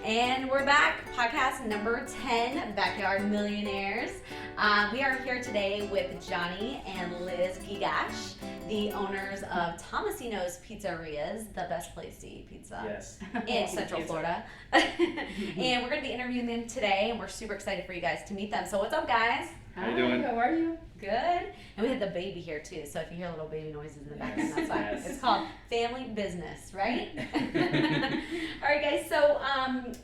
And we're back, podcast number 10, Backyard Millionaires. We are here today with Johnny and Liz Gigash, the owners of Tomasino's Pizzerias, the best place to eat pizza in Central Florida. And we're going to be interviewing them today, and we're super excited for you guys to meet them. So what's up, guys? How you doing? How are you? Good. And we had the baby here too, so if you hear little baby noises in the background, that's why. It's called family business, right? All right, guys. So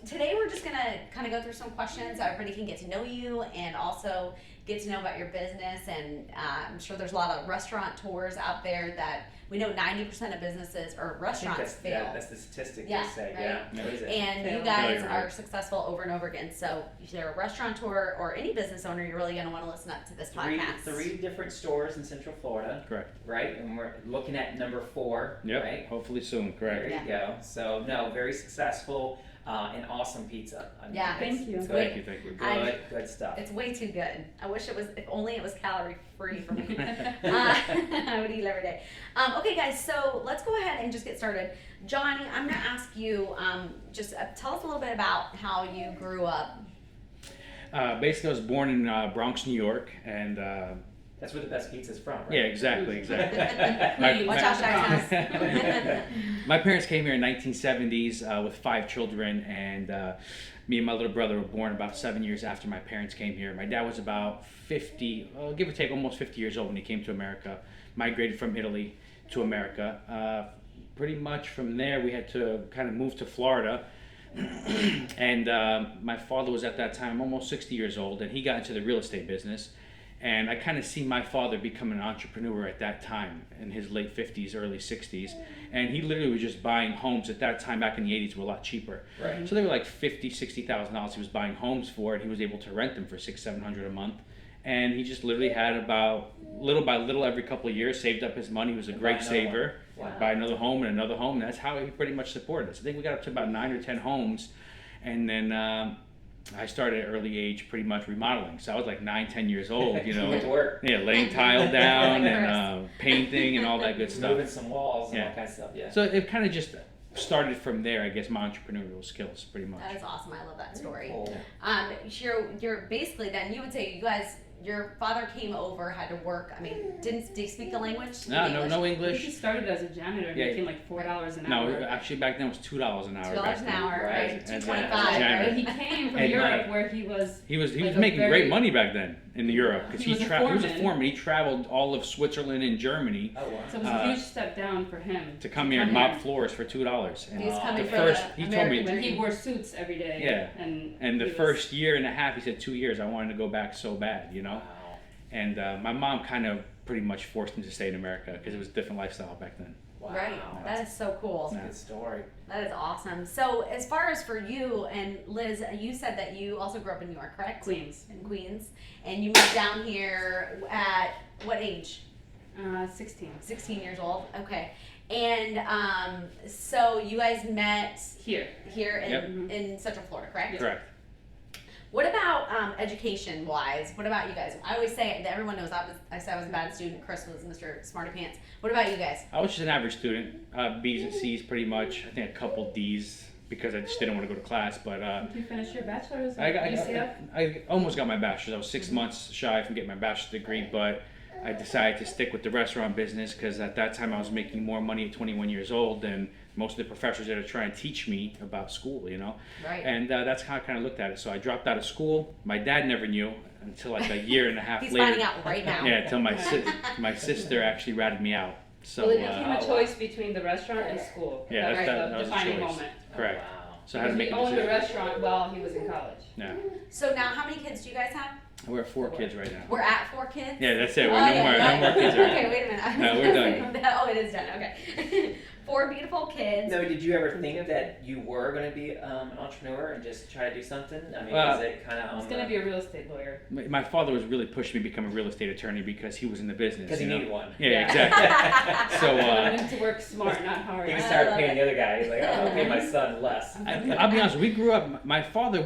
today we're just gonna kind of go through some questions so everybody can get to know you and also get to know about your business. And I'm sure there's a lot of restaurant tours out there that we know 90% of businesses or restaurants fail. Yeah, that's the statistic they say. Right? Yeah, what is it? And you guys are successful over and over again. So if you're a restaurateur or any business owner, you're really going to want to listen up to this podcast. Three different stores in Central Florida. Correct. Right? And we're looking at number 4. Yep. Right? Hopefully soon. Correct. There you go. So, no, very successful and awesome pizza. I mean, Thank you. Thank you. Good stuff. It's way too good. I wish it was, if only it was calorie free for me. I would eat every day. Okay, guys, so let's go ahead and just get started. Johnny, I'm going to ask you, just tell us a little bit about how you grew up. Basically, I was born in Bronx, New York, and that's where the best pizza's from, right? yeah, exactly. Watch out, guys. My parents came here in 1970s with 5 children, and me and my little brother were born about 7 years after my parents came here. My dad was about 50, give or take, almost 50 years old when he came to America. Migrated from Italy to America. Pretty much from there, we had to kind of move to Florida. And my father was at that time almost 60 years old, and he got into the real estate business. And I kind of see my father become an entrepreneur at that time in his late 50s, early 60s. And he literally was just buying homes at that time back in the 80s were a lot cheaper. Right. So they were like $50,000, $60,000 he was buying homes for, and he was able to rent them for $600-$700 a month. And he just literally had about little by little every couple of years saved up his money. He was a great saver. Wow. Buy another home and another home. And that's how he pretty much supported us. I think we got up to about 9 or 10 homes. And then I started at an early age pretty much remodeling. So I was like 9, 10 years old, you know. Went to work. Yeah, laying tile down and painting and all that good stuff. Moving some walls and all kinds of stuff, yeah. So it kind of just started from there, I guess, my entrepreneurial skills pretty much. That is awesome. I love that story. Cool. You're basically then, you would say you guys, your father came over, had to work. I mean, do you speak the language? No He English. started as a janitor, making like $4 an hour. No, actually back then it was $2 an hour. $2 an hour, right? As a $2.25, janitor. right? He came from And Europe where he was. He was like making a great money back then in Europe because He he was was a a foreman. foreman. He traveled all of Switzerland and Germany Oh, wow. So it was a huge step down for him to come here and mop floors for $2. And He was coming the from first, the he told me, American when he dream. wore suits every day. Yeah. And the first year and a half, he said 2 years, I wanted to go back so bad, you know. Wow. And my mom kind of pretty much forced him to stay in America because it was a different lifestyle back then. Wow. Right. That is so cool. That's a good story. That is awesome. So as far as for you and Liz, you said that you also grew up in New York, correct? Queens. In Queens. And you moved down here at what age? 16. 16 years old. Okay. And so you guys met Here. in Central Florida, correct? Correct. What about education-wise? What about you guys? I always say that everyone knows I said I was a bad student. Chris was Mr. Smarty Pants. What about you guys? I was just an average student, B's and C's pretty much. I think a couple D's because I just didn't want to go to class. But Did you finish your bachelor's I at UCF? I almost got my bachelor's. I was 6 months shy from getting my bachelor's degree, but I decided to stick with the restaurant business because at that time I was making more money at 21 years old than most of the professors that are trying to teach me about school, you know. Right. And that's how I kind of looked at it. So I dropped out of school. My dad never knew until like a year and a half He's later. finding out right now. Yeah, until my sister actually ratted me out. So Well, it became a wow. choice between the restaurant and school. Yeah, that that was was the a defining choice. moment. Correct. Oh, wow. So I had to make He a owned the decision. restaurant while he was in college. Yeah. So now, how many kids do you guys have? We're at 4 kids right now. We're at 4 kids. Yeah, that's it. Oh, We're yeah, no more kids right Okay, now. wait a minute. No, we're done. Oh, it is done. Okay. 4 beautiful kids. No, did you ever think that you were going to be an entrepreneur and just try to do something? I mean, Well, was it kind of I was going to be a real estate lawyer. My father was really pushing me to become a real estate attorney because he was in the business. because he you know? needed one. Yeah, Yeah. exactly. So I wanted to work smart, not hard. He I started love paying it. the other guy. He's like, oh, I'll pay my son less. I'll be honest, we grew up, my father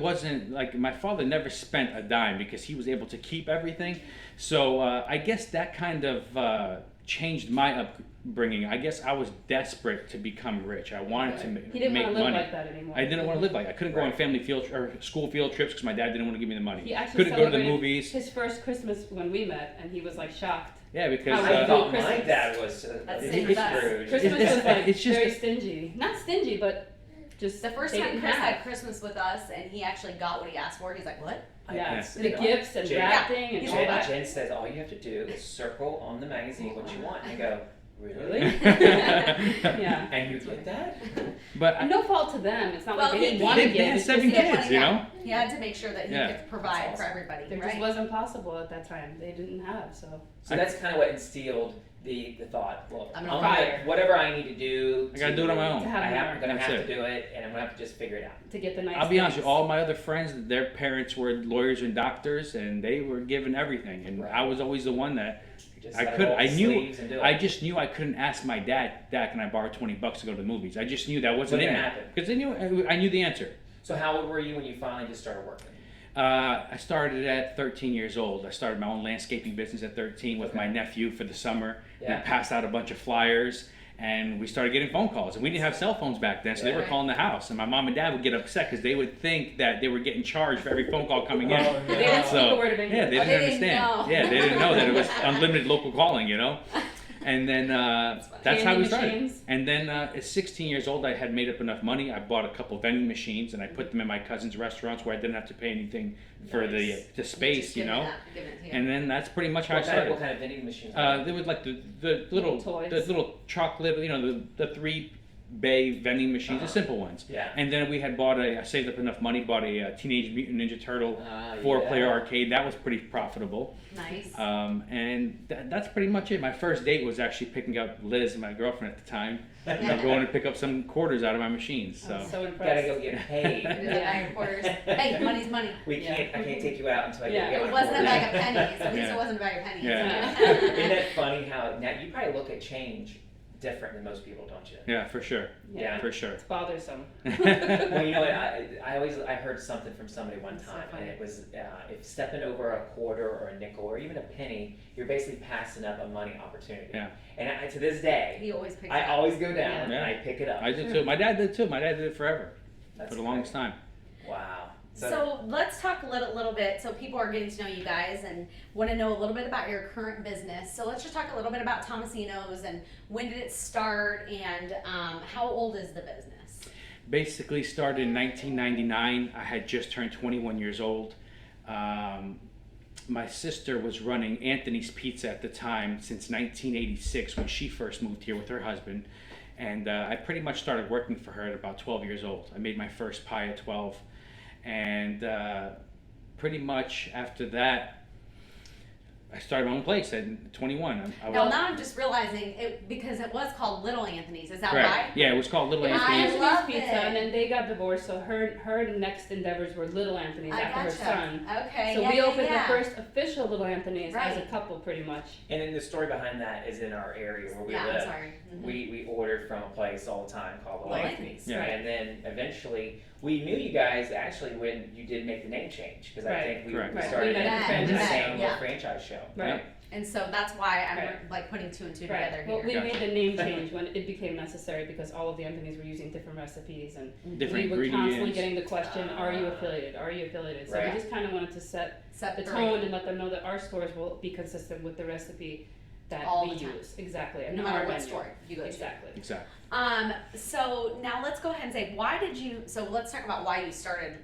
never spent a dime because he was able to keep everything. So I guess that kind of changed my upbringing. I guess I was desperate to become rich. I wanted to He didn't make want to live money. like that anymore. I didn't want to live like that. I couldn't go on Right. family field or school field trips because my dad didn't want to give me the money. He actually Couldn't go to the celebrated movies. his first Christmas when we met, and he was like shocked. Yeah, because How I we thought do my Christmas. dad was That's a the same with us. Scrooge. Christmas was like It's just- very stingy. Not stingy, but just The first they time didn't Chris have. had Christmas with us, and he actually got what he asked for, he's like, "What?" Yeah, It's- the gifts and Jen- wrapping and He's all like, that. Jen says all you have to do is circle on the magazine what you want. And I go, really? Really? Yeah. And you did that? But And no fault to them. It's not Well, like they he- didn't want to they give. had It's 7 just He didn't kids, wanna you get- know? He had to make sure that he Yeah. could provide That's for awesome. everybody, There right? just wasn't possible at that time. They didn't have, so. So that's kind of what instilled the thought. Well, I'm I'm gonna gonna, fire. whatever I need to do. I gotta do it on my own. To have more. I'm gonna That's have it. to do it, and I'm gonna have to just figure it out. To get the nice I'll be honest with things. you, all my other friends, their parents were lawyers and doctors, and they were given everything, and Right. I was always the one that You just I gotta couldn't. roll I the knew. sleeves and do it. I just knew I couldn't ask my dad, can I borrow $20 to go to the movies? I just knew that wasn't in Wouldn't it happen. because I knew the answer. So how old were you when you finally just started working? I started at 13 years old. I started my own landscaping business at 13 with my nephew for the summer. Yeah. We passed out a bunch of flyers, and we started getting phone calls. And we didn't have cell phones back then, so they were Yeah. calling the house. And my mom and dad would get upset because they would think that they were getting charged for every phone call coming in. Oh, They didn't speak So, a word of English. yeah, they Oh, didn't they didn't understand. know. Yeah, they didn't know that it was unlimited local calling, you know? And then that's how Candy we started. machines. And then at 16 years old, I had made up enough money. I bought a couple vending machines and I put them in my cousin's restaurants where I didn't have to pay anything for Nice. the space, Just you giving know? that- giving it to you. And then that's pretty much how I What kind, started. what kind of vending machines? There was like the little Toys. the little chocolate, you know, the 3 bay vending machines, the Uh-huh. simple ones. Yeah. And then we had I saved up enough money, bought a Teenage Mutant Ninja Turtle Ah, 4-player yeah. arcade. That was pretty profitable. Nice. And that's pretty much it. My first date was actually picking up Liz, my girlfriend at the time, going to pick up some quarters out of my machines. So. I'm so Gotta impressed. go get paid. Yeah. Quarters. Hey, money's money. We Yeah. can't. I can't take you out until I Yeah. get my It wasn't a quarter. bag of pennies. At least Yeah. it wasn't a bag of pennies. Yeah. Isn't that funny how now you probably look at change different than most people, don't you? Yeah, for sure. Yeah. For sure. It's bothersome. Well, you know what? I heard something from somebody one That's so time, and funny. it was if stepping over a quarter or a nickel or even a penny, you're basically passing up a money opportunity. Yeah. And to this day, He always picks I it up. always go down Yeah. and I pick it up. I did too. My dad did too. My dad did it forever, That's for the great. longest time. Wow. So let's talk a little bit so people are getting to know you guys and want to know a little bit about your current business. So let's just talk a little bit about Tomasino's and when did it start and how old is the business? Basically started in 1999. I had just turned 21 years old. My sister was running Anthony's Pizza at the time since 1986 when she first moved here with her husband. And I pretty much started working for her at about 12 years old. I made my first pie at 12. And pretty much after that, I started my own place at 21. Now I'm just realizing it because it was called Little Anthony's. Is that Correct. right? Yeah, it was called Little It was I Anthony's. Anthony's love Pizza, it. and then they got divorced, so her next endeavors were Little Anthony's I after her gotcha. son. Okay. So yeah, we yeah, opened yeah. the first official Little Anthony's as a Right. couple, pretty much. And then the story behind that is in our area where we Yeah, I'm live. sorry. Mhm. We ordered from a place all the time called the Little Anthony's. Yeah. And then eventually we knew you guys actually when you did make the name change because I Right. think we Correct. Right. started We met in the the franchise. same Yeah. little franchise show. Right. And so that's why I'm Right. like putting two and two Right. together Well, here. we Gotcha. made the name change when it became necessary because all of the Anthony's were using different recipes and Different we were constantly ingredients. getting the question, are you affiliated? Are you affiliated? So Right. we just kind of wanted to set the Separate. tone and let them know that our stores will be consistent with the recipe that All we the time. use. Exactly. And No our matter what menu. store you go to. Exactly. Exactly. So now let's go ahead and say, why did you, so let's talk about why you started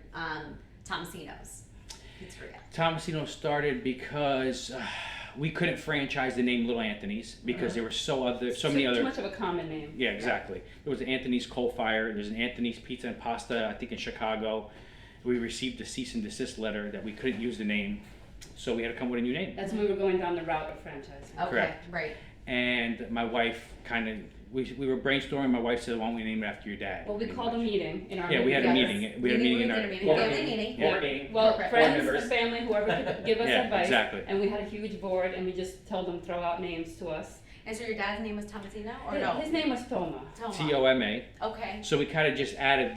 Tomasino's Pizzeria. Tomasino started because we couldn't franchise the name Little Anthony's because there were so many Too other. much of a common name. Yeah, exactly. There was an Anthony's Coal Fire. There's an Anthony's Pizza and Pasta, I think in Chicago. We received a cease and desist letter that we couldn't use the name, so we had to come with a new name. That's when we were going down the route of franchising. Okay, Correct. right. And my wife kind of, we were brainstorming. My wife said, "Why don't we name it after your dad?" Well, we pretty called a much. meeting in our Yeah, we had a meeting. meeting. We had a meeting in our. Family meeting. Board meeting. Well, Corporate. friends, Board the members. family, whoever could give us Yeah, advice. exactly. And we had a huge board, and we just told them throw out names to us. And so your dad's name was Tomasino or no? His name was Toma. Toma. Toma. Okay. So we kind of just added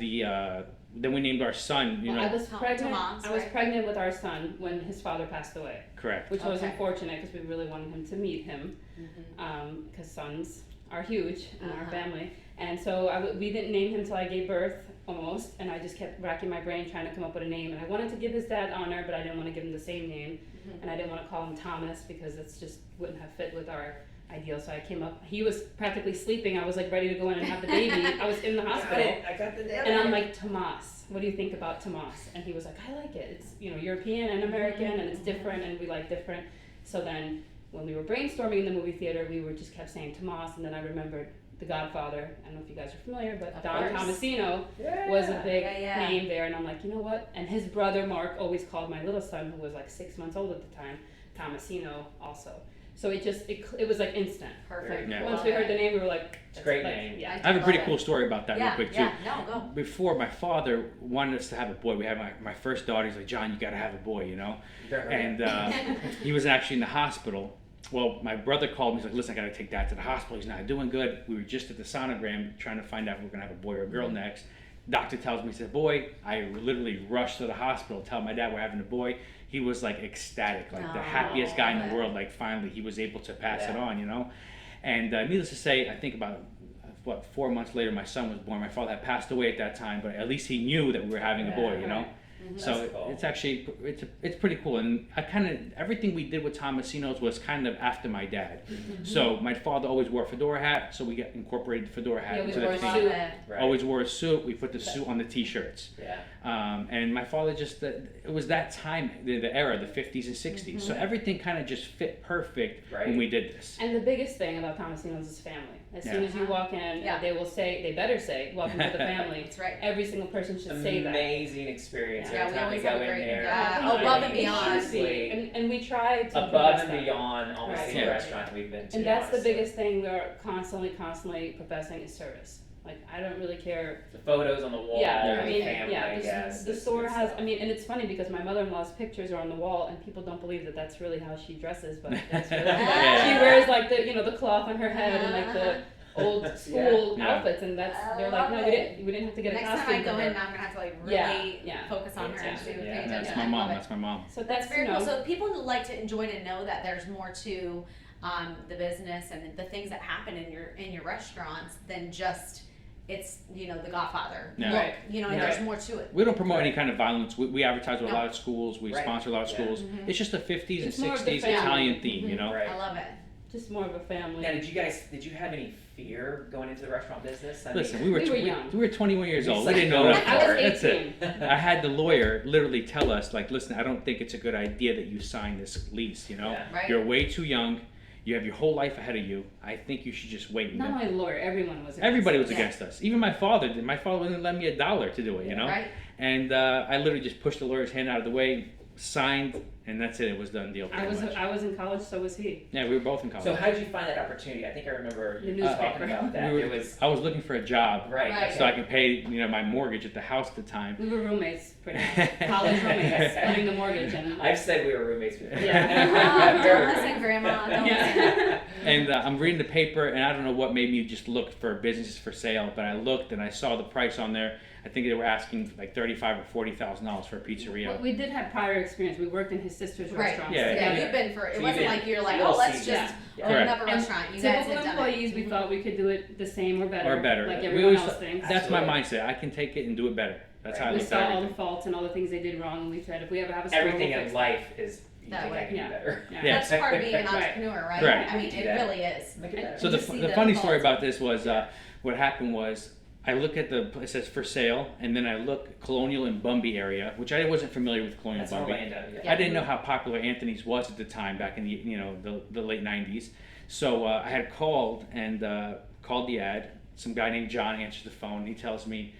then we named our son, you Well, know. I was pregnant. Tomas, I was right? pregnant with our son when his father passed away, Correct. which was Okay. unfortunate because we really wanted him to meet him, because sons are huge in our family. And so we didn't name him until I gave birth, almost, and I just kept racking my brain trying to come up with a name. And I wanted to give his dad honor, but I didn't want to give him the same name, and I didn't want to call him Thomas because it's just wouldn't have fit with our ideal. So I came up. He was practically sleeping. I was like ready to go in and have the baby. I was in the hospital. I got the And I'm like, Tomas, what do you think about Tomas? And he was like, I like it. It's, you know, European and American, and it's different, and we like different. So then when we were brainstorming in the movie theater, we just kept saying Tomas, and then I remembered The Godfather. I don't know if you guys are familiar, but Of Don course. Tomasino Yeah. was a big Yeah. name there. And I'm like, you know what? And his brother Mark always called my little son, who was like 6 months old at the time, Tomasino also. So it was like instant. Perfect. Yeah. Once we heard the name, we were like, It's a great like, name. Yeah. I have a pretty Love cool it. story about that real quick too. Yeah, no, go. Before my father wanted us to have a boy, we had my first daughter. He's like, John, you gotta have a boy, you know. And he was actually in the hospital. Well, my brother called me. He's like, listen, I gotta take Dad to the hospital. He's not doing good. We were just at the sonogram trying to find out if we're gonna have a boy or a girl next. Doctor tells me, he said, boy. I literally rushed to the hospital, tell my dad we're having a boy. He was like ecstatic, like the happiest guy in the world. Like finally he was able to pass it on, you know. And needless to say, I think about 4 months later, my son was born. My father had passed away at that time, but at least he knew that we were having a boy, you know. So That's cool. it's actually it's pretty cool, and I kind of everything we did with Tomasino's was kind of after my dad. So my father always wore a fedora hat, so we got incorporated the fedora hat Yeah, we into wore the a theme. suit. Right. Always wore a suit. We put the suit on the t-shirts. Yeah. And my father just it was that time, the era, the 50s and 60s. So everything kind of just fit perfect Right. when we did this. And the biggest thing about Tomasino's is family. As soon Yeah. as you walk in, Yeah. they better say, welcome to the family. That's right. Every single person should say that. Amazing experience Yeah, every we time always we go have a in great- there. yeah, above and It beyond. should be. And we try to Above progress and that. beyond almost Right. any Yeah. restaurant we've been to. And that's the honestly. biggest thing we're constantly professing is service. Like, I don't really care. The photos on the wall, Yeah, I the mean, family, yeah, yes, the it's store good has, stuff. I mean, and it's funny because my mother-in-law's pictures are on the wall and people don't believe that that's really how she dresses, but that's really, Yeah. she wears like the, the cloth on her head and like the old school Yeah. outfits, and I they're like, no, love we it. didn't have to get Next a time costume I go for in, her. now I'm gonna have to like Yeah, really yeah. focus on her and see Yeah, pay that's attention. That's my I mom. love it. That's my mom. So That's very you cool. know, So people who like to enjoy to know that there's more to the business and the things that happen in your restaurants than just it's the Godfather Yeah. look. Right. And Yeah. there's more to it. We don't promote any kind of violence. We advertise with a No. lot of schools. We Right. sponsor a lot of Yeah. schools. It's just the 50s It's and more of the 60s family. Italian theme, you know. Right. I love it. just more of a family. Now, did you have any fear going into the restaurant business? I Listen, mean, we were young. we were 21 years old. We Like, didn't know enough I for was it. That's it. 18. I had the lawyer literally tell us, like, listen, I don't think it's a good idea that you sign this lease, you know? Yeah. Right. You're way too young. You have your whole life ahead of you. I think you should just wait. And Not then- my lawyer, everyone was against Everybody it. was Yeah. against us. Even my father did. My father wouldn't lend me $1 to do it, you know? Right. And I literally just pushed the lawyer's hand out of the way, signed, and that's it. It was done deal. I pretty much. was in college, so was he. Yeah, we were both in college. So how did you find that opportunity? I think I remember The you talking newspaper. about that. We It were- was I was looking for a job, right. Right. so I could pay, my mortgage at the house at the time. We were roommates, pretty much. College roommates, splitting the mortgage and I've said we were roommates before. Mom, don't listen, Grandma. Don't Yeah. And I'm reading the paper, and I don't know what made me just look for businesses for sale, but I looked and I saw the price on there. I think they were asking like $35,000 or $40,000 for a pizzeria. But we did have prior experience. We worked in his sister's Right. restaurant. Yeah, Yeah, yeah. you've been for it. So wasn't you've like you're like, you'll oh, let's see just that. open Correct. up a And restaurant. You guys typical have done employees, it. we thought we could do it the same or better. Or better. Like We everyone always else thinks. That's my Absolutely. mindset. I can take it and do it better. That's how I We look saw at all the everything. faults and all the things they did wrong, and we said if we ever have a store, Everything we'll in fix life is you That think way. I can Yeah. do better. Yeah. Yeah. That's part of being an Right. entrepreneur, right? Correct. I mean, Do it that. really is. Make it better. So You the see the the funny story faults. about this was what happened was I look at it says for sale, and then I look Colonial and Bumby area, which I wasn't familiar with Colonial That's and Bumby. Orlando. Yeah. I didn't know how popular Anthony's was at the time back in the late 90s. So I had called the ad. Some guy named John answers the phone. He tells me,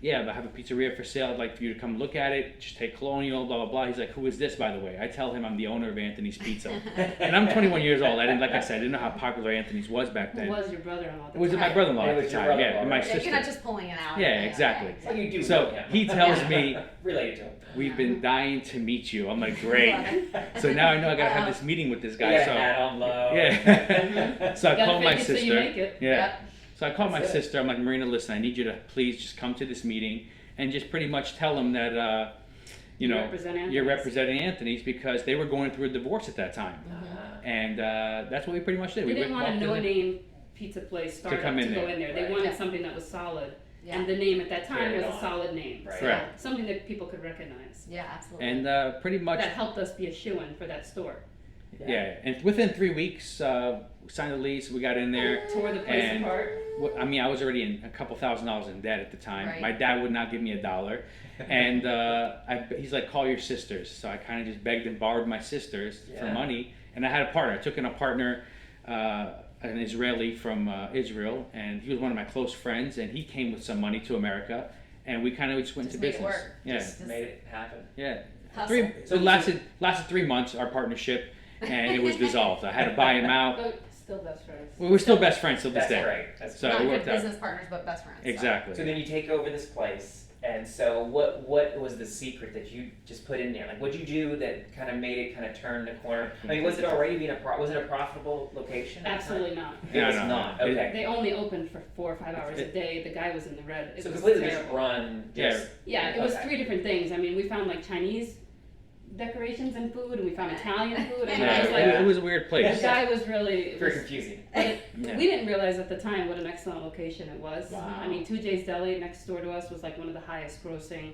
yeah, I have a pizzeria for sale. I'd like for you to come look at it. Just take Colonial, blah, blah, blah. He's like, who is this, by the way? I tell him I'm the owner of Anthony's Pizza. And I'm 21 years old. Like I said, I didn't know how popular Anthony's was back Who then. was your brother-in-law? at the It was time? my brother-in-law It at the was your time, brother-in-law, and my right? Yeah, sister. you're not just pulling it out. Yeah, exactly. It's like you do. So yeah. he tells me, related to him. we've been dying to meet you. I'm like, great. So now I know I gotta have this meeting with this guy. Yeah, So hat on low. yeah. So I You gotta called my fake it so you make sister. it. Yeah. Yep. So I called my That's it. sister. I'm like, Marina, listen, I need you to please just come to this meeting. and just pretty much tell them that, you know, you're representing Anthony's, because they were going through a divorce at that time. And that's what we pretty much did. We didn't want a no-name pizza place startup to go in there. They wanted something that was solid. Yeah. And the name at that time was a solid name. Right. So Correct. something that people could recognize. Yeah, absolutely. And pretty much, That helped us be a shoo-in for that store. yeah. And within 3 weeks, signed the lease, we got in there. Tore the place And apart. I mean, I was already in a couple $1,000s in debt at the time. Right. My dad would not give me $1. And he's like, call your sisters. So I kind of just begged and borrowed my sisters for money. And I had a partner. I took in a partner, an Israeli from Israel, and he was one of my close friends, and he came with some money to America, and we kind of just went Just to made it business. work. Yeah, Just Made it happen. yeah. hustle. So it lasted 3 months, our partnership, and it was dissolved. I had to buy him out. But still best friends. We're still best friends till this That's day. right. That's So Not it good worked out. business partners, but best friends. Exactly. So then you take over this place, and so what was the secret that you just put in there? Like, what'd you do that kind of made it kind of turn the corner? I mean, was it already being was it a profitable location? at the time? Absolutely not. It was No. not. Okay. They only opened for 4 or 5 hours a day. The guy was in the red. It So was completely just terrible. run. Yeah. Just, Yeah, it was Okay. 3 different things. I mean, we found like Chinese decorations and food, and we found Italian food, and Yeah, it was Yeah. like it was a weird the place. guy was really. very confusing. But Yeah. we didn't realize at the time what an excellent location it was. Wow. I mean, 2J's Deli next door to us was like one of the highest grossing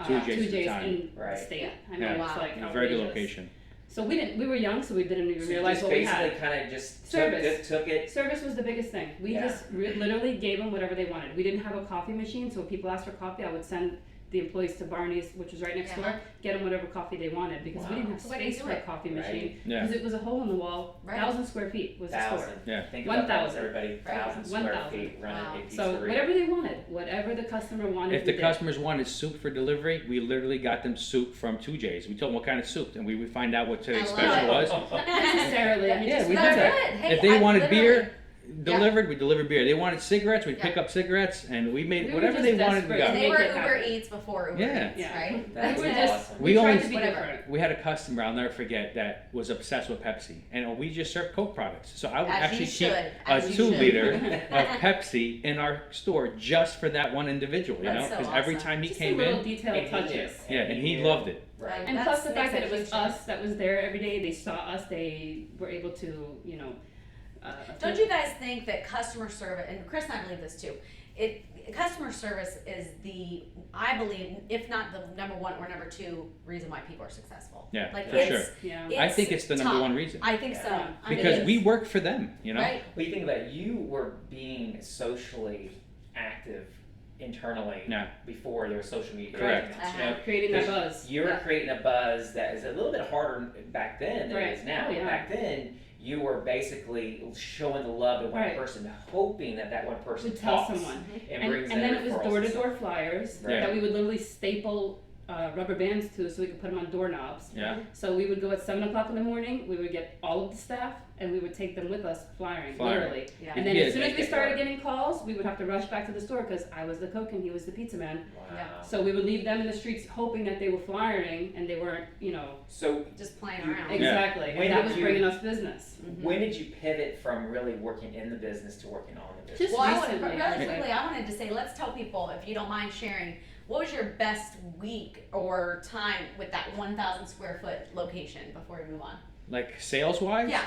2J's at the time. in Right. the state. I mean, Yeah. it was Wow. like It was a very good outrageous. location. So we were young, so we didn't even So you realize just what we basically had. kind of just Service. took it. Service was the biggest thing. We Yeah. just literally gave them whatever they wanted. We didn't have a coffee machine, so when people asked for coffee, I would send the employees to Barney's, which was right next Uh-huh. door, get them whatever coffee they wanted, because we Wow. didn't have So where do you space do for a it? coffee Right. machine. Yeah. Because it was a hole in the wall, Right. 1,000 square feet was the store. 1,000. Yeah. Think about that, 1,000. everybody. Right. 1,000 square 1,000. feet running Wow. a pizzeria. So whatever they wanted, whatever the customer wanted, If we the did. customers wanted soup for delivery, we literally got them soup from 2J's. We told them what kind of soup, and we would find out what today's I love special it. was. Not necessarily. I mean, Yeah, just we did That's that. good. Hey, If they I wanted literally- beer delivered, we delivered beer. They wanted cigarettes, we'd pick up cigarettes, and we made We were whatever just they wanted. We desperate got. to They make were it Uber happen. Eats before Uber Yeah. Eats, Yeah. right? That's we were just awesome. We we only- tried to be Whatever. different. We had a customer, I'll never forget, that was obsessed with Pepsi, and we just served Coke products. So I would As actually you keep should, a as you 2-liter should. of Pepsi in our store just for that one individual, you know, That's so because every awesome. time he Just came some little in, detailed And he touches. knew. yeah, and he knew. loved it. Right. And plus the fact that it was makes a us that was there every day, they saw us, they were able to, you know. Don't you guys think that customer service, and Chris and I believe this too, customer service is I believe, if not the number 1 or number 2 reason why people are successful. Yeah, Like for it's, sure. Yeah. I think it's the number top. 1 reason. I think so. Yeah. I mean, Because it we is. work for them, you know. Right? Well, you think about it, you were being socially active internally Yeah. before there was social media. Correct. You know, Creating that Because buzz. you were Yeah. creating a buzz that is a little bit harder back then than Right. it is now. Oh, yeah. Back then, you were basically showing the love to one Right. person, hoping that one person To tell talks someone. and And, brings and in then it was referrals door to and door stuff. flyers Right. that we would literally staple rubber bands to so we could put them on doorknobs. Yeah. So we would go at 7 o'clock in the morning, we would get all of the staff, and we would take them with us flyering, literally. Yeah. And then Yeah, as soon as make we it started work. getting calls, we would have to rush back to the store because I was the cook and he was the pizza man. Wow. So we would leave them in the streets hoping that they were flying and they weren't, you know, So Just playing You- around. exactly. When And that did was you- bringing us business. when did you pivot from really working in the business to working on the business? Just Well, I wanted, recently, really actually. quickly, I wanted to say, let's tell people, if you don't mind sharing, what was your best week or time with that 1,000 square foot location before we move on? Like sales wise. Yeah.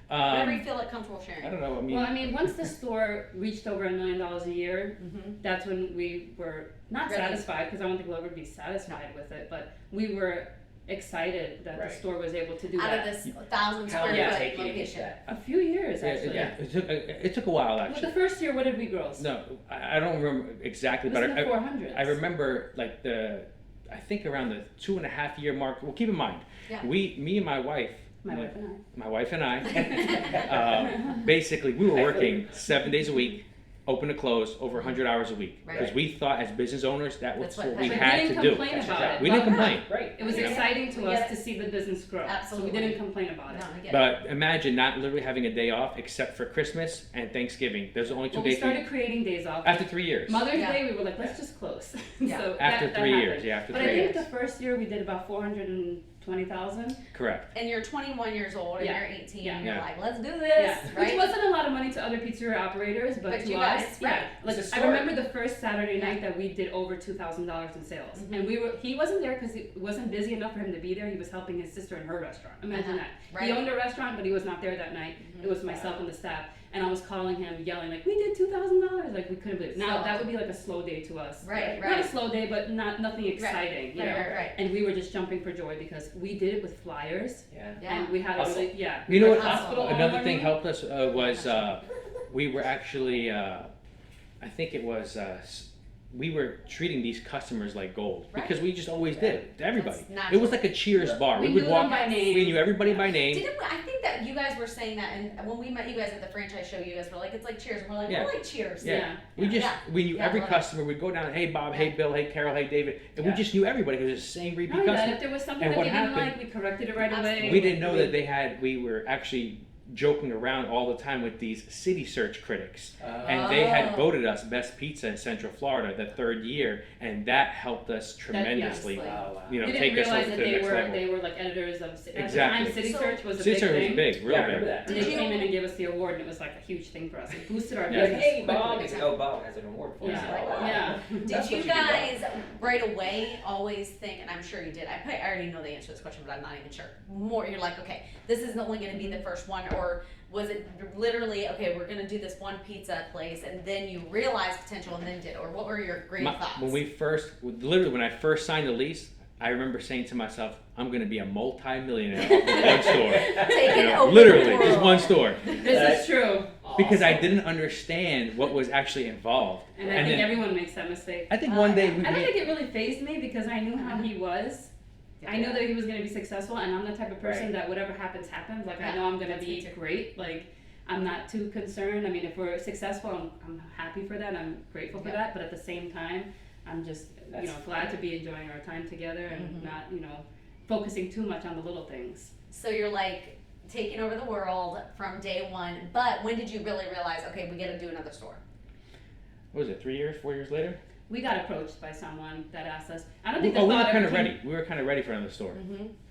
Whatever you feel like comfortable I sharing. don't know. I mean, Well, I mean, once the store reached over $1 million a year, Mm-hmm. that's when we were not Ready. satisfied, because I don't think we'll ever be satisfied with it, but we were excited that Right. the store was able to do Out that. of this 1,000 How square did it foot take you to get location. that? A few years, yeah, actually. it took a while Well, actually. the first year, what did we gross? No, I don't remember exactly, It was but in the 400s. I remember like I think around the 2.5 year mark. Well, keep in mind, Yeah. me and my wife, My wife and I. my wife and I, basically we were working 7 days a week, open to close, over 100 hours a week, Right. because we thought as business owners that was That's what what we passion- But had we to didn't do. complain That's your about job. it. We didn't Well, complain. Right. It was Yeah. exciting to We get us it. to see the business grow. Absolutely. So we didn't complain about it. No, I get it. But imagine not literally having a day off except for Christmas and Thanksgiving. There's only 2 Well, we days. started creating days off. After 3 years. Mother's Yeah. Day, we were like, let's just close. Yeah. So After that 3 happened. years, yeah, after But 3 I think years. the first year we did about 20,000. Correct. And you're 21 years old and Yeah. you're 18 Yeah. and you're Yeah. like, let's do this, Yeah, right? which wasn't a lot of money to other pizzeria operators, but to you us, guys, yeah. right. Like It's a I start. remember the first Saturday night that we did over $2,000 in sales, Mhm. and he wasn't there because it wasn't busy enough for him to be there. He was helping his sister in her restaurant. Imagine Uh-huh. that. Right. He owned a restaurant, but he was not there that night. Mhm. It was myself and the staff, and I was calling him, yelling like, "We did $2,000!" Like we couldn't believe it. Now So- that would be like a slow day to us. Right, Not a right. slow day, but nothing exciting. You know. Right. And we were just jumping for joy because we did it with flyers, Yeah. Yeah. and we had a Hustle. really You know what? hospital Another owner. thing helped us was we were actually, I think it was, we were treating these customers like gold Right. because we just always did to everybody. That's It natural. was like a Cheers bar. We would knew them walk. by name. We knew everybody by name. Didn't we, I think that you guys were saying that, and when we met you guys at the franchise show, you guys were like, it's like Cheers. And we're like, Yeah. we're like Cheers. Yeah. We knew Yeah, every love it. customer. We'd go down, hey Bob, hey Yeah. Bill, hey Carol, hey David, and Yeah. we just knew everybody because it was the same Not repeat only that, customer. if there was something And that what we didn't happened- like, we corrected it right away. Absolutely. We didn't know that we were actually joking around all the time with these City Search critics. And they had Oh. voted us best pizza in Central Florida the third year, and that helped us tremendously. yes. Wow, wow. You know, We take didn't us over realize to that the next level. they were like editors of, at the Exactly. time City So- Search was a City big Search was thing. big, real Yeah, I big. remember that. And Did they you- came in and gave us the award, and it was like a huge thing for us. It boosted our Yeah. Like, business. hey, Bob. quickly. It's, oh, Bob has an award for us. Yeah. Oh, wow. Yeah. Did That's you what you do, Bob. guys right away always think, and I'm sure you did, I already know the answer to this question, but I'm not even sure. More, you're like, okay, this isn't only going to be the first one, or was it literally, okay, we're going to do this one pizza place, and then you realized potential and then did, or what were your great thoughts? When I first signed the lease, I remember saying to myself, I'm going to be a multi-millionaire off of one store. Taking You know, over the literally, just world. one store. This is true. Because I didn't understand what was actually involved. And I think then everyone makes that mistake. I think one day yeah. we I don't made, think it really fazed me because I knew how he was. I knew that he was going to be successful, and I'm the type of person Right. that whatever happens, happens. Like, Yeah, I know I'm going to that's be me too. great. Like, I'm not too concerned. I mean, if we're successful, I'm happy for that. I'm grateful for Yeah. that. But at the same time, I'm just, That's glad to be enjoying our time together and Mhm. not, focusing too much on the little things. So you're like taking over the world from day one, but when did you really realize, okay, we got to do another store? what was it, 3 years, 4 years later? We got approached by someone that asked us. I don't We think the were thought kind ever of came- ready. We were kind of ready for another store.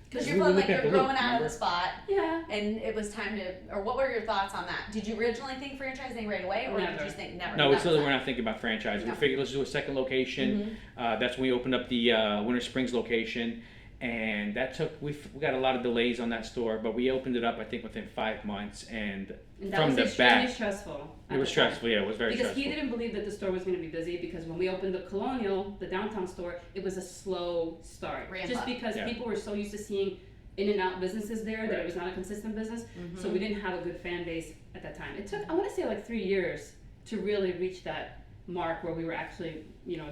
Because We you're were feeling like looking at you're the loop, growing out of remember? the spot, Yeah. and it was time to, or what were your thoughts on that? Did you originally think franchising right away, or did Never. you think never? No, we That still was were that. not thinking about franchise. No. We figured let's do a second location. That's when we opened up the Winter Springs location, and that took we got a lot of delays on that store, but we opened it up I think within 5 months, and And that from was the extremely back stressful. it at was the time. stressful. Yeah, it was very Because stressful. he didn't believe that the store was going to be busy because when we opened the Colonial, the downtown store, it was a slow start. Ramp Just up. because Yeah. people were so used to seeing in and out businesses there that Right. it was not a consistent business. Mm-hmm. So we didn't have a good fan base at that time. It took, I want to say, like 3 years to really reach that mark where we were actually,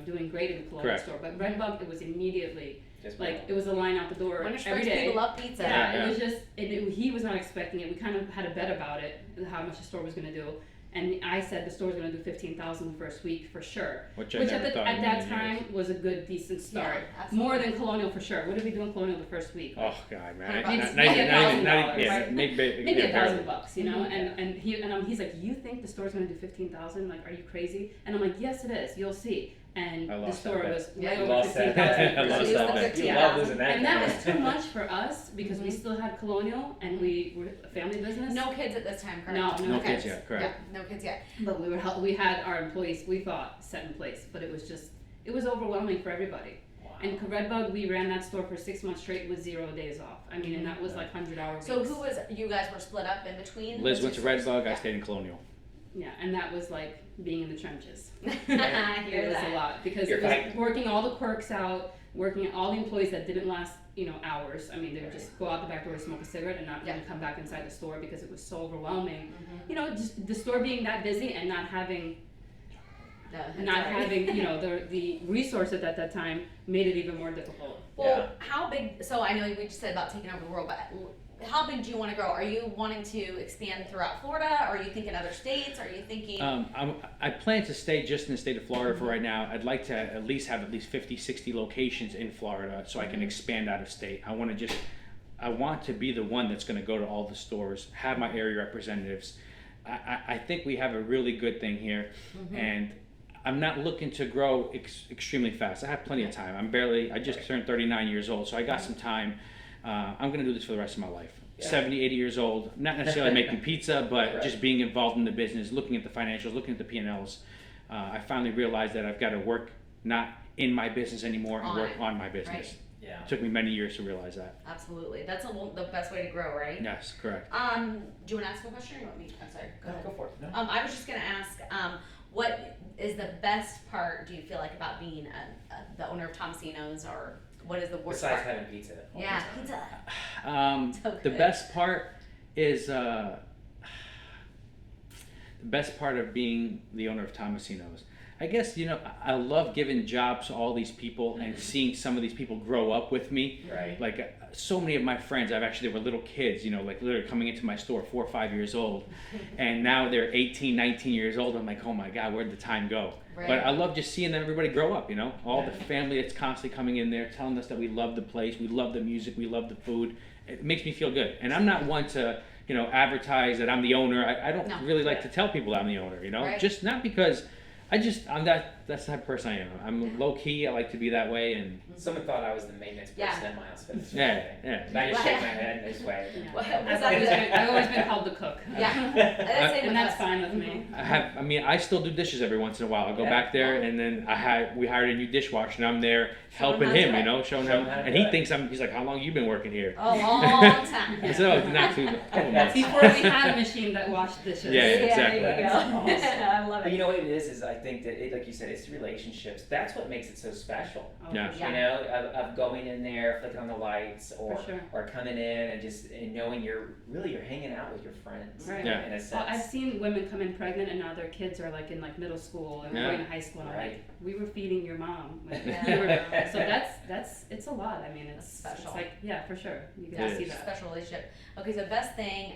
doing great in the Colonial Correct. store. But Redbug, it was immediately, Just like, it was a line out the door Winter every Springs day. people love pizza. Yeah, Yeah. it was just, he was not expecting it. We kind of had a bet about it, how much the store was going to do. And I said the store was going to do 15,000 the first week for sure. which I Which never at thought. that in a million time years. was a good, decent start. Yeah, absolutely. More than Colonial for sure. What did we do in Colonial the first week? Oh God, man! Maybe- Not maybe even- $1,000, yeah, right? maybe Maybe yeah, barely. $1,000, and he's like, you think the store's going to do 15,000? Like, are you crazy? And I'm like, yes, it is. You'll see. And I the lost store that bet. was Yeah, way you over lost that 15,000. bet. I lost that bet. You Yeah. love losing that. And that was too much for us because we Mhm. still had Colonial and we were a family business. No kids at this time, correct? No, No Okay. kids yet, correct. Yeah, no kids yet. But we had our employees, we thought, set in place, but it was overwhelming for everybody. And Redbug, we ran that store for 6 months straight with 0 days off. I mean, and that was like 100-hour weeks. So you guys were split up in between? Liz went to Redbug. I Yeah. stayed in Colonial. Yeah, and that was like being in the trenches. I hear It was that. a lot because You're it was fighting. working all the quirks out, working all the employees that didn't last, hours. I mean, they would just go out the back door to smoke a cigarette and not Yeah. even come back inside the store because it was so overwhelming. Mhm. Just the store being that busy and not having No, that's not all right. having the resources at that time made it even more difficult. Well, how big, so I know we just said about taking over the world, but how big do you want to grow? Are you wanting to expand throughout Florida? Are you thinking other states? Are you thinking? I plan to stay just in the state of Florida for right now. I'd like to at least have 50, 60 locations in Florida so I can expand out of state. I want to be the one that's going to go to all the stores, have my area representatives. I think we have a really good thing here, and I'm not looking to grow extremely fast. I have plenty of time. I just turned 39 years old, so I got some time. I'm going to do this for the rest of my life. Yeah. 70, 80 years old, not necessarily making pizza, but Right. just being involved in the business, looking at the financials, looking at the P&Ls. I finally realized that I've got to work not in my business anymore and work on my business. Right. Yeah. It took me many years to realize that. Absolutely. That's the best way to grow, right? Yes, correct. Do you want to ask a question or you want me? I'm sorry. Go ahead. Go for it. No. I was just going to ask, what is the best part, do you feel like, about being the owner of Tomasino's, or what is the worst Besides part? having pizza. all the Yeah, time. pizza. So The good. best part is the best part of being the owner of Tomasino's. I guess, I love giving jobs to all these people and seeing some of these people grow up with me. Right. Like so many of my friends, they were little kids, like literally coming into my store 4 or 5 years old. And now they're 18, 19 years old. I'm like, oh my God, where'd the time go? Right. But I love just seeing everybody grow up, all the family that's constantly coming in there telling us that we love the place, we love the music, we love the food. It makes me feel good. And I'm not one to, advertise that I'm the owner. I don't No. really like to tell people I'm the owner, Right. just not because I'm that's the type of person I am. I'm low key. I like to be that way, and Someone thought I was the maintenance person Yeah. in my house for this. Yeah, thing. yeah. And I just shake my head this way. What was I've that? always been called the cook. Yeah. That's it And with that's us. fine with me. I still do dishes every once in a while. I go Yeah. back there, and then we hired a new dishwasher, and I'm there Showing helping how to him, do it. showing Show him, him how to and do he it. thinks he's like, how long you been working here? A long time. I said, oh, not too, couple months. Before we had a machine that washed dishes. Yeah, exactly. There you go. That's I love But it. you know what it is I think that, like you said, it's relationships. That's what makes it so special. Oh, Yeah. for sure. You know, of going in there, flicking on the lights, or For sure. or coming in and knowing you're hanging out with your friends. Right. Yeah. In a sense. Well, I've seen women come in pregnant and now their kids are like in like middle school and Yeah. going to high school and I'm Right. like, we were feeding your mom. Like, Yeah. you were- so that's it's a lot. I mean, it's Special. It's like, yeah, for sure. You It can see is. that. Special relationship. Okay, so best thing,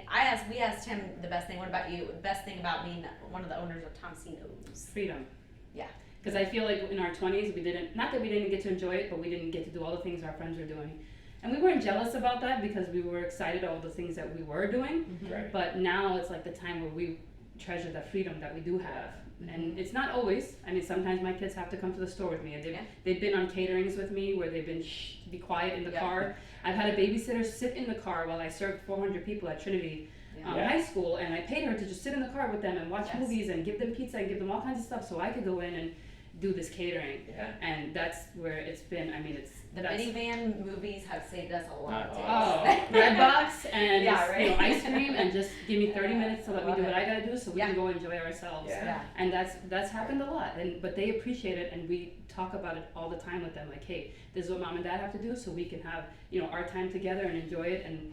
we asked him the best thing. What about you? Best thing about being one of the owners of Tomasino's? Freedom. Yeah. Because I feel like in our 20s, not that we didn't get to enjoy it, but we didn't get to do all the things our friends were doing. And we weren't jealous about that because we were excited about all the things that we were doing. Right. But now it's like the time where we treasure the freedom that we do have. And it's not always. I mean, sometimes my kids have to come to the store with me. They've been on caterings with me where they've been be quiet in the Yeah. car. I've had a babysitter sit in the car while I served 400 people at Trinity Yeah. high school, and I paid her to just sit in the car with them and watch Yes. movies and give them pizza and give them all kinds of stuff so I could go in and do this catering. Yeah. And that's where it's been. I mean, The that's- minivan movies have saved us a lot. too. Oh, Red Box and Yeah, right. ice cream and just give me 30 minutes to let me Love do what it. I gotta do so we Yeah. can go enjoy ourselves. Yeah. Yeah. And that's happened a lot. And but they appreciate it and we talk about it all the time with them. Like, hey, this is what mom and dad have to do so we can have our time together and enjoy it. And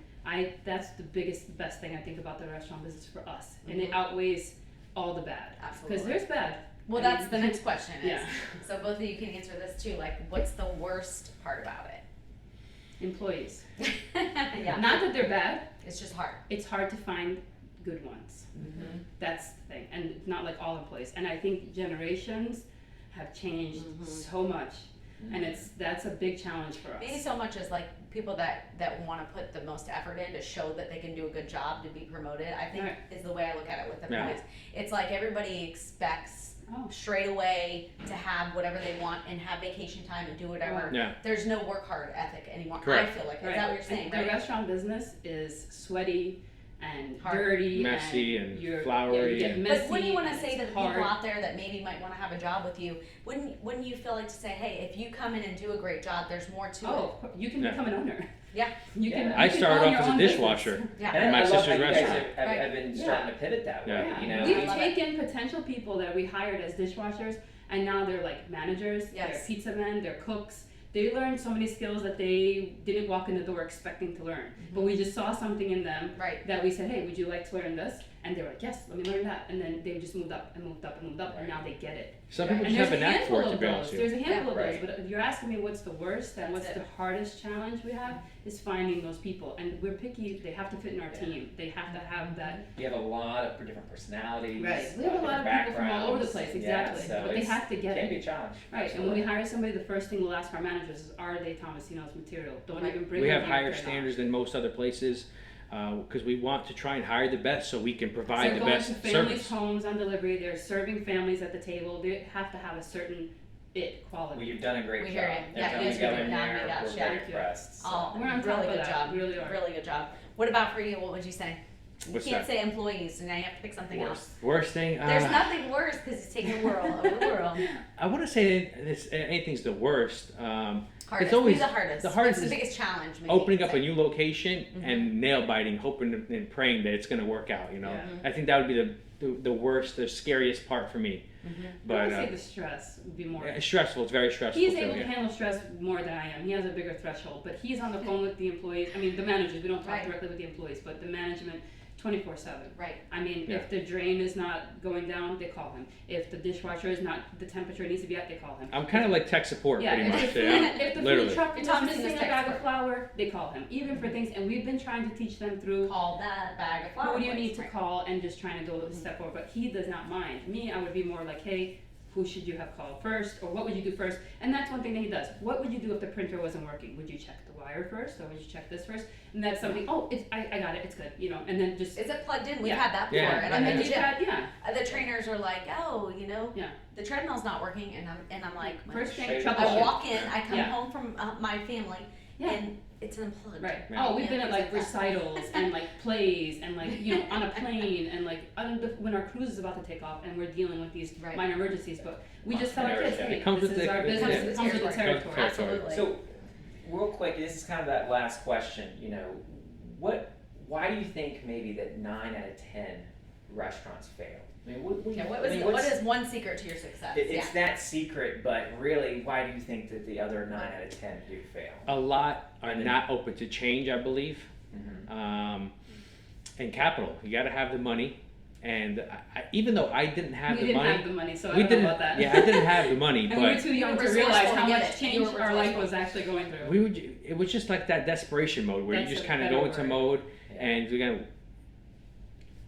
that's the best thing I think about the restaurant business for us. And it outweighs all the bad. Absolutely. Because there's bad. Well, I mean, that's the next question. Is, Yeah. So both of you can answer this too. Like, what's the worst part about it? Employees. Yeah. Not that they're bad. It's just hard. It's hard to find good ones. That's the thing, and not like all employees. And I think generations have changed so much, and that's a big challenge for us. Maybe so much as like people that want to put the most effort in to show that they can do a good job to be promoted. I think Right. is the way I look at it with Yeah. employees. It's like everybody expects Oh. straight away to have whatever they want and have vacation time and do whatever. Yeah. There's no work hard ethic anymore. Correct. I feel like. Is Right. that what you're saying? And Right? the restaurant business is sweaty and Hard. dirty, Messy and you're, flowery Yeah, you get and- messy. But wouldn't you want to and say it's to the hard. people out there that maybe might want to have a job with you? Wouldn't you feel like to say, hey, if you come in and do a great job, there's more to Oh, of course. You can Yeah. become an owner. Yeah. You can. Yeah. you I can started own off your as a own business. dishwasher. it. Yeah. And my I love sister's how you guys restaurant. have been starting to pivot that way. Yeah. You know, We've I love taken potential people that we hired as dishwashers, and now they're like managers. Yes. They're pizza men. They're cooks. They learned so many skills that they didn't walk in the door expecting to learn. But we just saw something in them Right. that we said, hey, would you like to learn this? And they were like, yes, let me learn that. And then they just moved up and moved up and moved up, and now they get it. Some Right. people And just there's have a a knack for handful it, to of be those. honest with you. There's a handful of Right. those. But if you're asking me what's the worst and That's what's it. the hardest challenge we have is finding those people. And we're picky. They have to fit in our Yeah. team. They have to have that. you have a lot of different personalities. We have a lot of people from all over the place, exactly. Yeah, so But they it's- have to get can be it. a challenge. Right, and when we hire somebody, the first thing we'll ask our managers is, are they Tomasino's material? Don't Right. even bring We them have here if higher they're not. standards than most other places because we want to try and hire the best so we can provide They're the going best to families' service. homes on delivery. They're serving families at the table. They have to have a certain quality. Well, you've done a great We job. hear it. Yeah, Every you time guys we are go doing in that. there, Yeah, we're yeah. very impressed. So. Oh, We're on top really of good that. job. Really are. Really good job. What about for you? What would you say? You What's can't that? say employees, and now you have to pick something else. Worst thing. There's nothing worse because it's taking the world over the world. I wouldn't say anything's the worst. Hardest. It's always Be the hardest. the hardest What's the is biggest challenge? Maybe opening you up could a say? new location Mhm. and nail biting, hoping and praying that it's going to work out. You know, Yeah. I think that would be the worst, the scariest part for me. Mhm. I But would say the stress would be more. it's stressful. It's very stressful. He's too, able to yeah. handle stress more than I am. He has a bigger threshold, but he's on the phone with the employees. I mean, the managers. We don't talk Right. directly with the employees, but the management, 24/7. Right. I mean, Yeah. if the drain is not going down, they call him. If the dishwasher is not the temperature it needs to be at, they call him. I'm kind of like tech support, Yeah, pretty if much. the food, Yeah. if the Literally. food truck You're is talking missing business a bag expert. of flour, they call him. Even for things, and we've been trying to teach them through Call that bag of flour. who do you place, need to right. call and just trying to go a step over. But he does not mind. Me, I would be more like, hey, who should you have called first, or what would you do first? And that's one thing that he does. What would you do if the printer wasn't working? Would you check the wire first, or would you check this first? And that's something. Oh, I got it. It's good. You know, and then just Is it plugged in? We've Yeah. had that before, Yeah. and and I then bet just you add, yeah. the trainers are like, oh, you know, Yeah. the treadmill's not working, and I'm like, well, First thing, Shake it. I troubleshoot. walk in, I come Yeah. home from my family, Yeah. and it's unplugged. Right. Right. Oh, we've been at like things like that. recitals and like plays and like, you know, on a plane and like when our cruise is about to take off and we're dealing with these Right. minor emergencies, but we just tell our kids, Entrepreneurial. hey, It comes this with is the- our it business, comes it comes with the with the territory. territory. Absolutely. So, real quick, this is kind of that last question. You know, why do you think maybe that 9 out of 10 restaurants fail? I mean, Yeah, what what's- is one secret to your success? It's that secret, but really, why do you think that the other 9 out of 10 do fail? A lot are not open to change, I believe. Mm-hmm. And capital, you got to have the money. And even though I didn't have We the didn't money, have the money, so I we don't know didn't. about that. Yeah, I didn't have the money, And we were but too young to resourceful realize to how get much it. change You were our life resourceful. was actually going through. we would. It was just like that desperation mode where That's you just a kind of better go into word. mode, and you're gonna.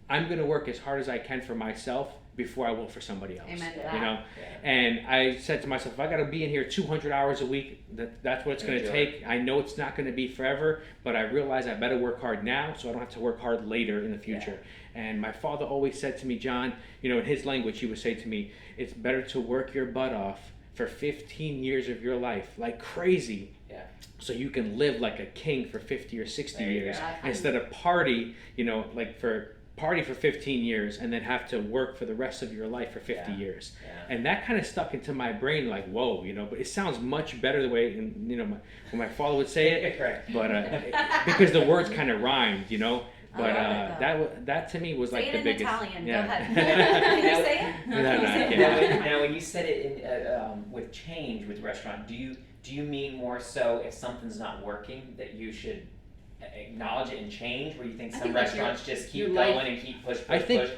I'm gonna work as hard as I can for myself before I will for somebody else. Amen to that. You know, Yeah. and I said to myself, if I got to be in here 200 hours a week, that's what it's going to Enjoy. take. I know it's not going to be forever, but I realize I better work hard now so I don't have to work hard later in the future. And my father always said to me, John, you know, in his language, he would say to me, it's better to work your butt off for 15 years of your life like crazy. Yeah. So you can live like a king for 50 or 60 There you years go. instead of party, you know, like party for 15 years and then have to work for the rest of your life for 50 Yeah. years. Yeah. And that kind of stuck into my brain like, whoa, you know, but it sounds much better the way, you know, when my father would say it, Right. but because the words kind of rhymed, you know. I But love it, though. that to me was Say like it the in biggest. Italian. Yeah. Go ahead. Can you say it? No, no, I can't. Now, when you said it with change with restaurant, do you mean more so if something's not working that you should acknowledge it and change, where you think I some think that's restaurants just keep your going life- and keep push. I think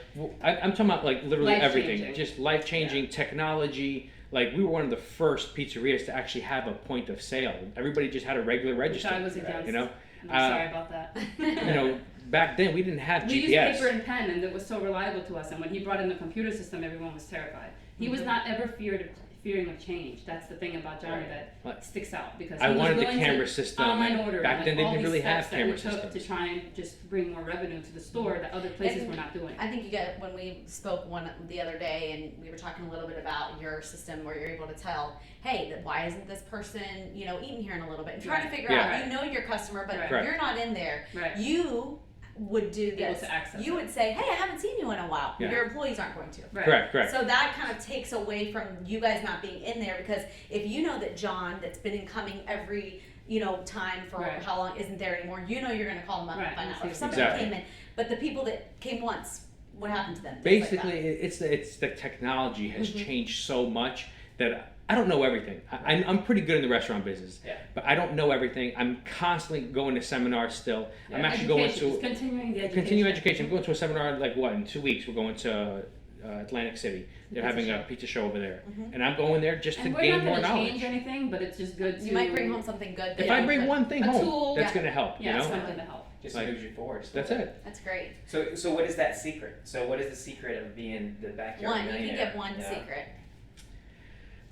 I'm talking about like literally everything, Life-changing. just life changing technology. Like we were one of the first pizzerias to actually have a point of sale. Everybody just had a regular Which register. I was against. You know, I'm sorry about that. you know, back then we didn't have We used GPS. paper and pen, and it was so reliable to us. And when he brought in the computer system, everyone was terrified. He was Mhm. not ever fearing of change. That's the thing about Johnny that Right. sticks out because I he was wanted the willing camera to system. online and order. back and then they all didn't these really have steps that camera we took systems. to try and just bring more revenue to the store that other places And were not doing. I think you got when we spoke the other day, and we were talking a little bit about your system where you're able to tell, hey, why isn't this person, you know, eating here in a little bit, and trying to Right. figure Yeah. out, you know, your customer, but Right. Right. you're not in there. Right. You would do Able this. to access You it. would say, hey, I haven't seen you in a while. Yeah. Your employees aren't going to. Right. Correct. So that kind of takes away from you guys not being in there, because if you know that John, that's been incoming every, you know, time for Right. how long, isn't there anymore, you know you're going to call them up Right. and find out. Or if somebody Exactly. came in, but the people that came once, what happened to them? Things like Basically, it's the technology has Mhm. changed so much that I don't know everything. I'm pretty good in the restaurant business, Yeah. but I don't know everything. I'm constantly going to seminars still. I'm Yeah. actually going Education. It's to continuing the education. continue education. I'm going to a seminar like what in 2 weeks. We're going to Atlantic City. They're Pizza having show. a pizza show over there, Mhm. and I'm going there just And to we're gain not more going to knowledge. change anything, but it's just good to. You might bring home something good. If that I you bring could- one thing a home, tool, that's yeah. going to help. Yeah, You know, something to help. Just Like, moves you forward. that's it. That's great. So what is that secret? So what is the secret of being the backyard One, you can millionaire? give one Yeah. secret.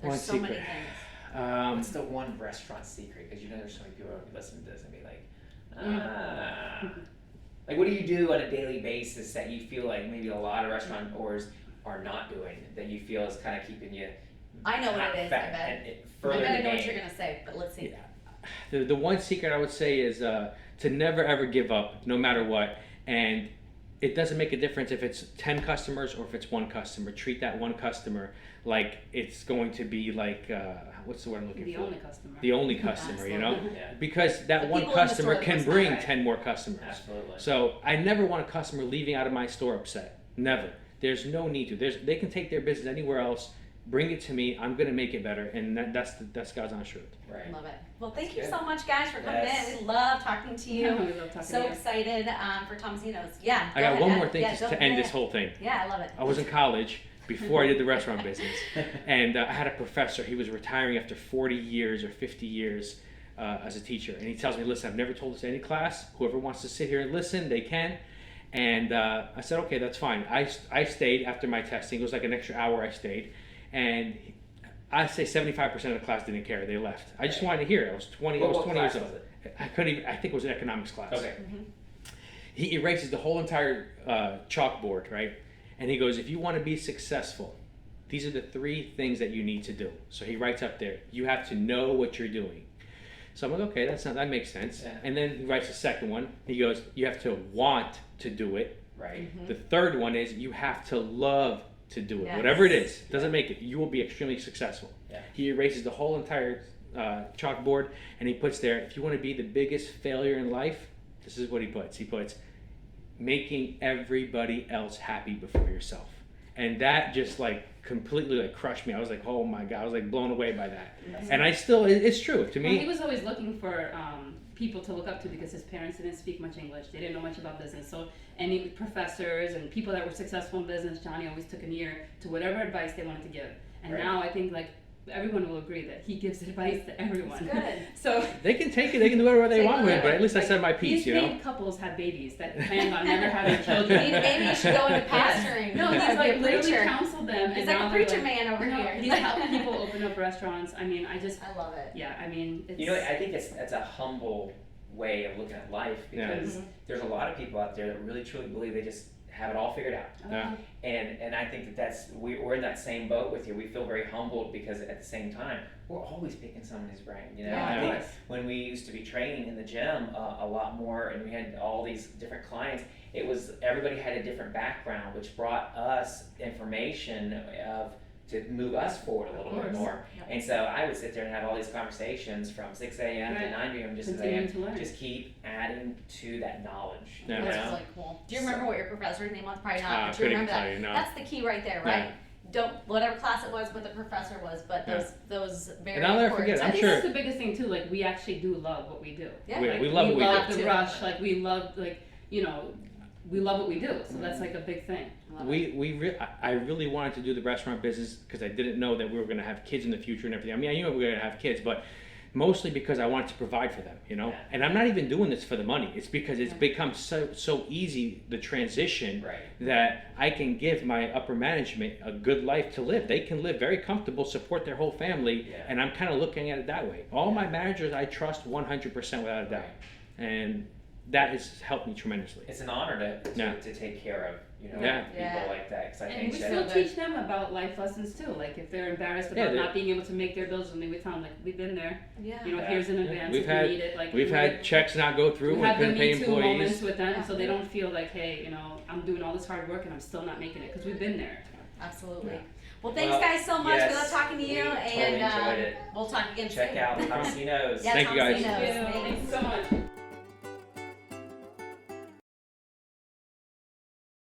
There's One so secret. many things. What's the one restaurant secret? Because you know there's so many people who listen to this and be like, like what do you do on a daily basis that you feel like maybe a lot of restaurateurs are not doing, that you feel is kind of keeping you I know what it is, I bet. And I further bet I the know what game. you're gonna say, but let's see. The one secret I would say is to never ever give up, no matter what. And it doesn't make a difference if it's 10 customers or if it's one customer. Treat that one customer like it's going to be like, what's the word I'm looking The for? only customer. The only customer, you know? Absolutely. Yeah, Because that The one people in the customer store can must bring matter. 10 more customers. absolutely. So I never want a customer leaving out of my store upset. Never. There's no need to. They can take their business anywhere else. Bring it to me. I'm gonna make it better, and that's God's honest truth. Right. Love it. Well, thank That's you good. so much, guys, for coming Yes. in. We love talking to you. We love talking So to you. excited for Tomasino's. Yeah. I go got ahead, one Ed. more thing Yeah, just go- to end yeah, this whole thing. Yeah, I love it. I was in college before I did the restaurant business, and I had a professor. He was retiring after 40 years or 50 years as a teacher, and he tells me, "Listen, I've never told this to any class. Whoever wants to sit here and listen, they can." And I said, "Okay, that's fine." I stayed after my testing. It was like an extra hour. I stayed, and I say 75% of the class didn't care. They left. I just wanted to hear it. I was 20. I was What 20 years class old. was it? I couldn't even. I think it was an economics class. Okay. He erases the whole entire chalkboard, right? And he goes, if you want to be successful, these are the 3 things that you need to do. So he writes up there, you have to know what you're doing. So I'm like, okay, that makes sense. Yeah. And then he writes the second one. He goes, you have to want to do it. Right. Mm-hmm. The third one is you have to love to do it. Yes. Whatever it is, doesn't make it. You will be extremely successful. Yeah. He erases the whole entire chalkboard, and he puts there, if you want to be the biggest failure in life, this is what he puts. He puts making everybody else happy before yourself. And that just like completely like crushed me. I was like, oh my God, I was like blown away by that. And I still, it's true to Well, he me. was always looking for people to look up to because his parents didn't speak much English. They didn't know much about business. So any professors and people that were successful in business, Johnny always took an ear to whatever advice they wanted to give. And Right. now I think like everyone will agree that he gives advice to everyone. Good. So They can take it, they can do whatever they Like, want with it, but at least I like, said my piece, he's you know? made couples have babies that planned on never having Maybe children. you should go into pastoring. No, he's Be a like literally preacher. counseled them. He's and like now a they're preacher like, man over no, here. He's helped people open up restaurants. I mean, I I love it. yeah, I mean, it's. You know, I think that's a humble way of looking at life because there's a lot of people out there that really truly believe they just have it all figured out. Yeah. And I think that's we're in that same boat with you. We feel very humbled because at the same time we're always picking somebody's brain. You know, Yeah, I of think course. when we used to be training in the gym a lot more, and we had all these different clients, it was everybody had a different background, which brought us information to move us forward a little bit course. more. Yep. And so I would sit there and have all these conversations from 6 a.m. to Right. 9 p.m. just as I Continuing am. to learn. Just keep adding to that knowledge. Yeah. You That's know? really cool. Do you remember what your professor's name was? Probably not, I but you couldn't remember tell that. you, no. That's the key right there, right? Don't whatever class it was, what the professor was, but Yeah. those very And I'll never important. forget, I I'm think sure- that's the biggest thing too. Like we actually do love what we do. Yeah. We Like, love what we do. love the too. rush. Like we love we love what we do. So that's like a big thing. Love it. I really wanted to do the restaurant business because I didn't know that we were going to have kids in the future and everything. I mean, I knew we were going to have kids, but mostly because I wanted to provide for them, you know. Yeah. And I'm not even doing this for the money. It's because it's become so easy, the transition, Right. that I can give my upper management a good life to live. They can live very comfortable, support their whole family, Yeah. and I'm kind of looking at it that way. All my managers I trust 100% without a doubt, and that has helped me tremendously. It's an honor Yeah. to take care of people Yeah. like that because I And think we that still that- teach them about life lessons too. Like if they're embarrassed Yeah, about they- not being able to make their bills, and we tell them like we've been there. Yeah. You know, Yeah. here's an advance We've if had- you need it. Like We've had checks not go through we and have the couldn't pay Me Too moments employees. with them, so they don't feel like, hey, I'm doing all this hard work and I'm still not making it because we've been there. Absolutely. Yeah. Well, thanks Well, guys so much. yes, we love talking to you, we and totally enjoyed it. we'll talk again check soon. out Tomasino's. Yeah, Thank you, guys. Tomasino's. Thank you so much.